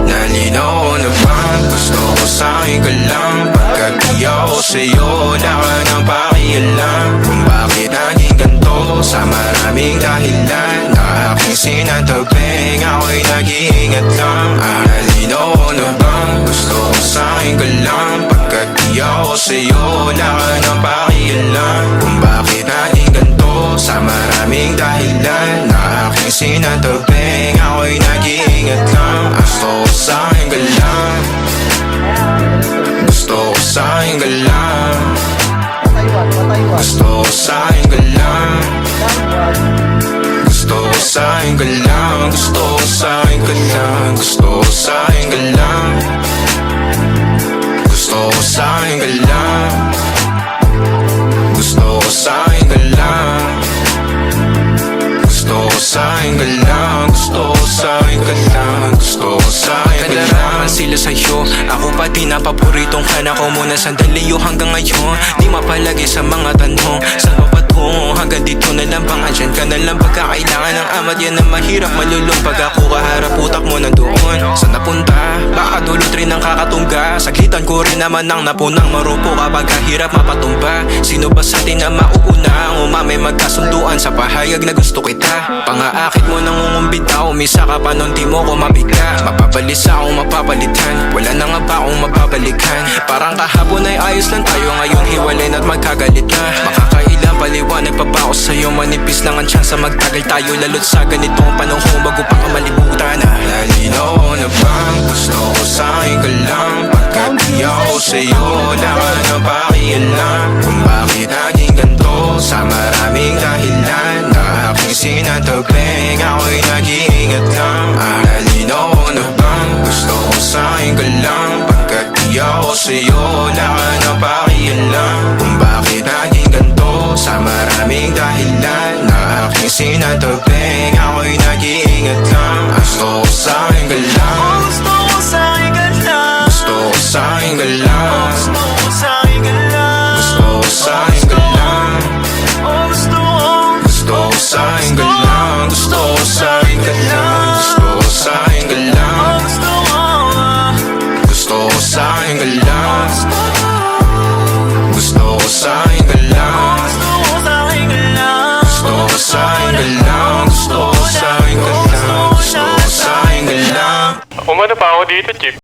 Nalinaw na ba? Gusto ko sa'kin ka lang. Pagkat di ako sa'yo, wala ka nang pakialam. Kung bakit naging ganito sa maraming dahilan na aking sinantabing, ako'y nag-iingat lang. Nalinaw na ba? Gusto ko sa'kin ka lang. Pagkat di ako sa'yo, wala ka nang pakialam. Kung bakit naging ganito sa maraming dahilan na aking sinantabing, ako'y nag-iingat lang. Gusto ko sa'kin ka lang. Gusto ko sa'kin ka lang. Gusto ko sa'kin ka lang. Gusto ko sa'kin ka lang. Gusto ko sa'kin ka lang. Gusto ko sa'kin ka lang. Gusto ko sa'kin ka lang. Gusto ko sa'kin ka lang. Gusto ko sa'kin ka lang. Gusto ko sa'kin ka lang. Gusto ko sa'kin ka lang. Sila sa'yo, ako pati na paboritong ka na ko muna sandali hanggang ngayon. Di mapalagi sa mga tanong, saan pa patungo? Hanggang dito na lang bang andyan ka na lang pagkakailangan ng amat? Yan ang mahirap malulong pag ako kaharap utak mo nandoon. Saan napunta? Baka dulot rin ang kakatungga. Saglitan ko rin naman ang napunang marupo kapag kahirap mapatumba. Sino ba sa atin na mauuna ang umamay magkasunduan sa pahayag na gusto kita? Pangaakit mo nang umumbita, umisa ka pa nun di mo ko mabigla. Mapapalis akong mapapalitan, wala na nga ba akong mapabalikan? Parang kahapon ay ayos lang tayo, ngayon hiwalay na't magkagalit na. Makakailang paliwanag pa ba ako sa'yo? Manipis lang ang tsansa magtagal tayo, lalo't sa ganitong panahon bago pa ka malibutan na. Nalinaw na ba? Gusto ko sa'kin ka lang. Pagkat di ako sa'yo, wala ka nang pakialam. Kung bakit naging ganito sa maraming dahilan na aking sinantabing, ako'y nag-iingat lang. Nalinaw na ba? Gusto ko sa'kin ka lang. Pagkat di ako sa'yo, wala ka nang pakialam. Kung bakit naging ganito sa maraming dahilan na aking sinantabing, ako'y nag-iingat lang. Gusto ko sa'kin ka lang. Gusto ko sa'kin ka lang. Gusto ko sa'kin ka lang. Gusto ko sa'kin ka lang. Gusto ko sa'kin ka lang. Gusto ko sa'kin ka lang. Gusto ko sa'kin ka lang. Gusto ko sa'kin ka lang. Gusto ko sa'kin ka lang. Gusto ko sa'kin ka lang. Gusto ko sa'kin ka lang. Gusto ko sa'kin ka lang. Gusto ko sa'kin ka lang. Umano pa ako dito, Chip.